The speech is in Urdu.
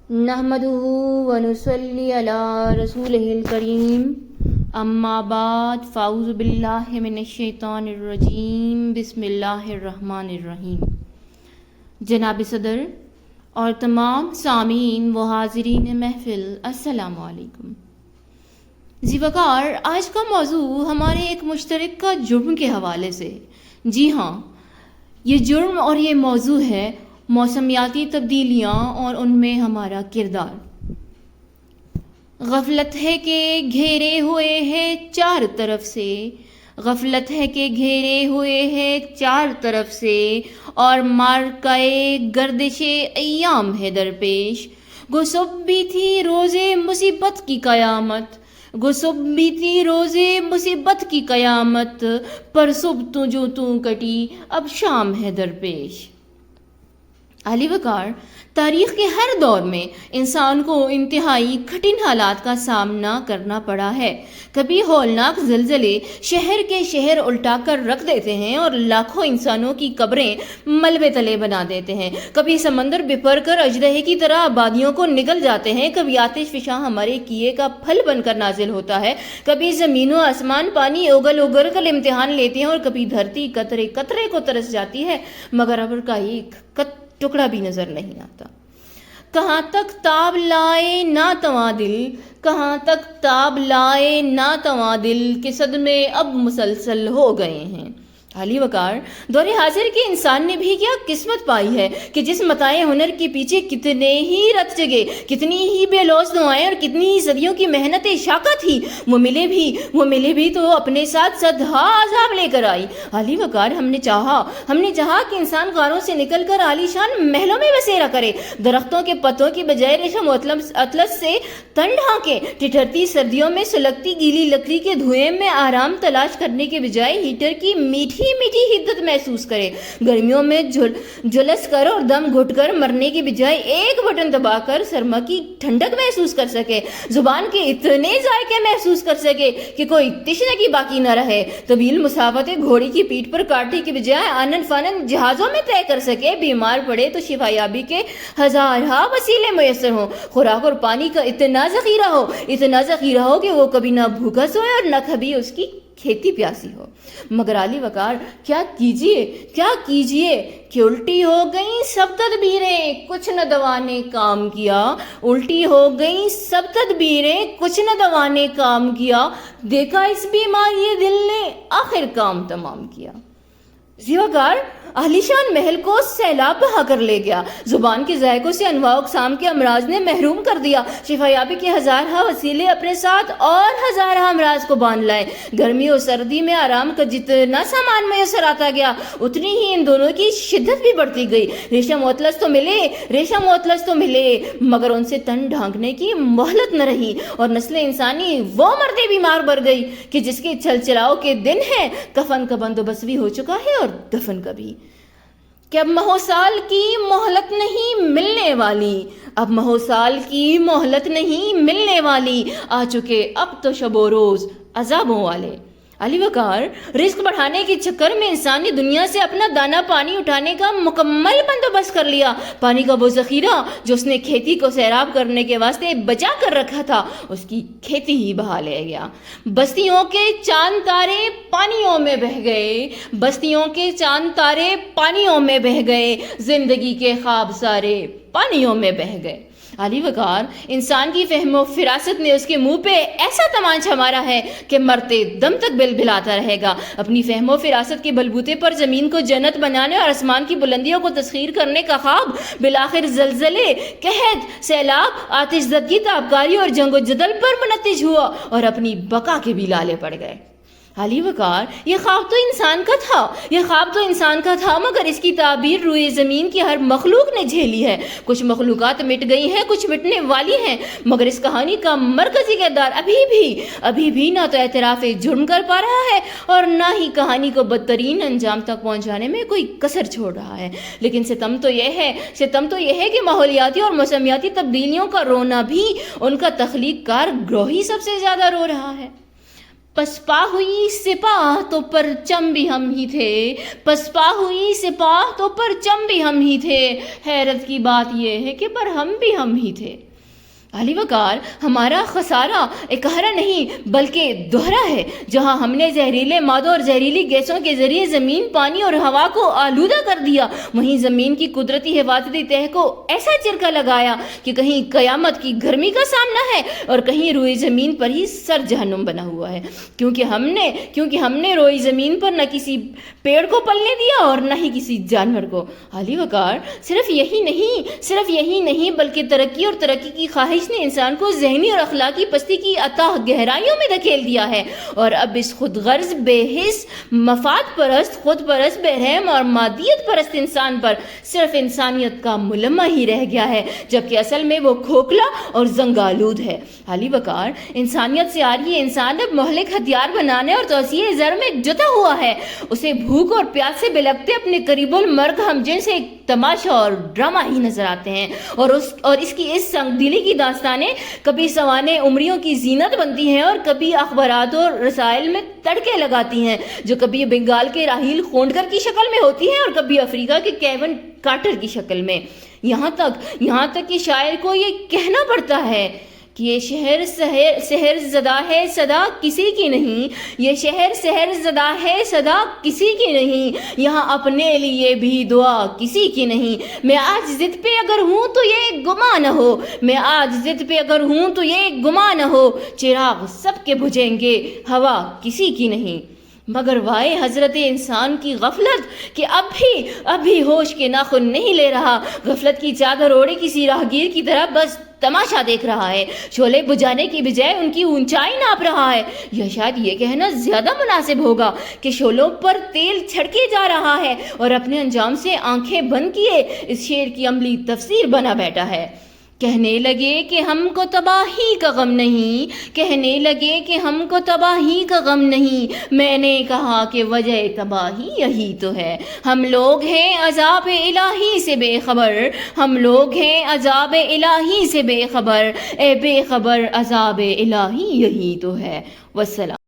نحمده ونصلی علی رسولہ الکریم اما بعد فاعوذ باللہ من الشیطان الرجیم بسم اللہ الرحمن الرحیم۔ جناب صدر اور تمام سامعین و حاضرین محفل، السلام علیکم۔ ذی وقار، آج کا موضوع ہمارے ایک مشترک کا جرم کے حوالے سے۔ جی ہاں، یہ جرم اور یہ موضوع ہے موسمیاتی تبدیلیاں اور ان میں ہمارا کردار۔ غفلت ہے کہ گھیرے ہوئے ہے چار طرف سے، غفلت ہے کہ گھیرے ہوئے ہے چار طرف سے، اور مارکائے گردش ایام ہے درپیش۔ گو صبح بھی تھی روزے مصیبت کی قیامت، گو صبح بھی تھی روزے مصیبت کی قیامت، پر صبح تو جو تو کٹی اب شام ہے درپیش۔ علی وقار، تاریخ کے ہر دور میں انسان کو انتہائی کٹھن حالات کا سامنا کرنا پڑا ہے۔ کبھی ہولناک زلزلے شہر کے شہر الٹا کر رکھ دیتے ہیں اور لاکھوں انسانوں کی قبریں ملبے تلے بنا دیتے ہیں، کبھی سمندر بپھر کر اژدہے کی طرح آبادیوں کو نگل جاتے ہیں، کبھی آتش فشاں ہمارے کیے کا پھل بن کر نازل ہوتا ہے، کبھی زمین و آسمان پانی اگل اگل کر امتحان لیتے ہیں، اور کبھی دھرتی قطرے قطرے کو ترس جاتی ہے، مگر ابر کا ایک ٹکڑا بھی نظر نہیں آتا۔ کہاں تک تاب لائے نہ تواں دل، کہاں تک تاب لائے نہ تواں دل، کے صدمے اب مسلسل ہو گئے ہیں۔ علی وقار، دور حاضر کے انسان نے بھی کیا قسمت پائی ہے کہ جس متاع ہنر کے پیچھے کتنے ہی رت جگے، کتنی ہی بے لوث دعائیں اور کتنی ہی صدیوں کی محنت شاقہ تھی، وہ ملے بھی تو اپنے ساتھ صدہا عذاب لے کر آئی۔ علی وقار، ہم نے چاہا کہ انسان غاروں سے نکل کر عالی شان محلوں میں بسیرا کرے، درختوں کے پتوں کی بجائے ریشم و اطلس سے تن ڈھانکے، ٹھٹھرتی سردیوں میں سلگتی گیلی لکڑی کے دھوئیں میں آرام تلاش کرنے کے بجائے ہیٹر کی میٹھی حدت محسوس کرے، گرمیوں میں جھلس کر اور دم گھٹ کر مرنے کے بجائے ایک بٹن دبا کر سرما کی ٹھنڈک محسوس کر سکے، زبان کے اتنے ذائقے محسوس کر سکے کہ کوئی تشنگی باقی نہ رہے، طویل مسافت گھوڑی کی پیٹھ پر کاٹنے کے بجائے آنن فانن جہازوں میں طے کر سکے، بیمار پڑے تو شفا یابی کے ہزارہا وسیلے میسر ہوں، خوراک اور پانی کا اتنا ذخیرہ ہو کہ وہ کبھی نہ بھوکا سوئے اور نہ کبھی اس کی کھیتی پیاسی ہو۔ مگر علی وقار، کیا کیجئے کہ الٹی ہو گئیں سب تدبیریں، کچھ نہ دوا نے کام کیا، الٹی ہو گئیں سب تدبیریں، کچھ نہ دوا نے کام کیا، دیکھا اس بیماری دل نے آخر کام تمام کیا۔ ذی وقار، عالی شان محل کو سیلاب بہا کر لے گیا، زبان کے ذائقوں سے انواع اقسام کے امراض نے محروم کر دیا، شفا یابی کے ہزارہا وسیلے اپنے ساتھ اور ہزارہا امراض کو باندھ لائے، گرمی اور سردی میں آرام کا جتنا سامان میسر آتا گیا اتنی ہی ان دونوں کی شدت بھی بڑھتی گئی۔ ریشم و اطلس تو ملے مگر ان سے تن ڈھانکنے کی مہلت نہ رہی، اور نسل انسانی وہ مردے بیمار بڑھ گئی کہ جس کے چھلچلاؤ کے دن ہیں، کفن کا بندوبست بھی ہو چکا ہے اور دفن کا بھی، کہ اب مہو سال کی مہلت نہیں ملنے والی، اب مہو سال کی مہلت نہیں ملنے والی، آ چکے اب تو شب و روز عذابوں والے۔ علی وقار، رزق بڑھانے کے چکر میں انسان نے دنیا سے اپنا دانہ پانی اٹھانے کا مکمل بندوبست کر لیا، پانی کا وہ ذخیرہ جو اس نے کھیتی کو سیراب کرنے کے واسطے بچا کر رکھا تھا، اس کی کھیتی ہی بہا لے گیا۔ بستیوں کے چاند تارے پانیوں میں بہہ گئے، بستیوں کے چاند تارے پانیوں میں بہہ گئے، زندگی کے خواب سارے پانیوں میں بہہ گئے۔ علی وقار، انسان کی فہم و فراست نے اس کے منہ پہ ایسا تمانچہ مارا ہے کہ مرتے دم تک بلبلاتا رہے گا۔ اپنی فہم و فراست کے بلبوتے پر زمین کو جنت بنانے اور آسمان کی بلندیوں کو تسخیر کرنے کا خواب بالآخر زلزلے، قحط، سیلاب، آتش زدگی، تابکاری اور جنگ و جدل پر منتج ہوا اور اپنی بقا کے بھی لالے پڑ گئے۔ علی وقار، یہ خواب تو انسان کا تھا، مگر اس کی تعبیر روئے زمین کی ہر مخلوق نے جھیلی ہے۔ کچھ مخلوقات مٹ گئی ہیں، کچھ مٹنے والی ہیں، مگر اس کہانی کا مرکزی کردار ابھی بھی نہ تو اعتراف جرم کر پا رہا ہے اور نہ ہی کہانی کو بدترین انجام تک پہنچانے میں کوئی کسر چھوڑ رہا ہے۔ لیکن ستم تو یہ ہے کہ ماحولیاتی اور موسمیاتی تبدیلیوں کا رونا بھی ان کا تخلیق کار گروہ ہی سب سے زیادہ رو رہا ہے۔ پسپا ہوئی سپاہ تو پرچم بھی ہم ہی تھے، پسپا ہوئی سپاہ تو پرچم بھی ہم ہی تھے، حیرت کی بات یہ ہے کہ پر ہم بھی ہم ہی تھے۔ علی وقار، ہمارا خسارہ اکہرا نہیں بلکہ دوہرا ہے۔ جہاں ہم نے زہریلے مادوں اور زہریلی گیسوں کے ذریعے زمین، پانی اور ہوا کو آلودہ کر دیا، وہیں زمین کی قدرتی حفاظتی تہہ کو ایسا چرکا لگایا کہ کہیں قیامت کی گرمی کا سامنا ہے اور کہیں روئی زمین پر ہی سر جہنم بنا ہوا ہے، کیونکہ ہم نے روئی زمین پر نہ کسی پیڑ کو پلنے دیا اور نہ ہی کسی جانور کو۔ علی وقار، صرف یہی نہیں بلکہ ترقی اور ترقی کی خواہش نے انسان کو ذہنی اور اخلاقی پستی کی اتاہ گہرائیوں میں دھکیل دیا ہے، اور اب اس خود غرض، بے حس، مفاد پرست، خود پرست، بے رحم اور مادیت پرست انسان پر صرف انسانیت کا ملمہ ہی رہ گیا ہے، جبکہ اصل میں وہ کھوکھلا اور زنگالود ہے۔ علی وقار، انسانیت سے آری انسان اب مہلک ہتھیار بنانے اور توسیع زر میں جتا ہوا ہے۔ اسے بھوک اور پیاس سے بلکتے اپنے قریب المرگ ہم جنس ایک تماشا اور ڈرامہ ہی نظر آتے ہیں، اور اس کی اس سنگ دلی کی داستانیں کبھی سوانح عمریوں کی زینت بنتی ہیں اور کبھی اخبارات اور رسائل میں تڑکے لگاتی ہیں، جو کبھی بنگال کے راہیل خونڈکر کی شکل میں ہوتی ہیں اور کبھی افریقہ کے کیون کارٹر کی شکل میں۔ یہاں تک کہ شاعر کو یہ کہنا پڑتا ہے کہ یہ شہر سحر زدہ ہے صدا کسی کی نہیں، یہ شہر سحر زدہ ہے صدا کسی کی نہیں، یہاں اپنے لیے بھی دعا کسی کی نہیں۔ میں آج ضد پہ اگر ہوں تو یہ گمان نہ ہو، میں آج ضد پہ اگر ہوں تو یہ گمان نہ ہو، چراغ سب کے بجھیں گے، ہوا کسی کی نہیں۔ مگر وائے حضرت انسان کی غفلت کہ اب بھی ہوش کے ناخن نہیں لے رہا، غفلت کی چادر اوڑے کسی راہگیر کی طرح بس تماشا دیکھ رہا ہے، شعلے بجھانے کی بجائے ان کی اونچائی ناپ رہا ہے، یا شاید یہ کہنا زیادہ مناسب ہوگا کہ شعلوں پر تیل چھڑکے جا رہا ہے اور اپنے انجام سے آنکھیں بند کیے اس شعر کی عملی تفسیر بنا بیٹھا ہے۔ کہنے لگے کہ ہم کو تباہی کا غم نہیں، کہنے لگے کہ ہم کو تباہی کا غم نہیں، میں نے کہا کہ وجہ تباہی یہی تو ہے، ہم لوگ ہیں عذاب الہی سے بے خبر، ہم لوگ ہیں عذاب الہی سے بے خبر، اے بے خبر عذاب الہی یہی تو ہے۔ والسلام۔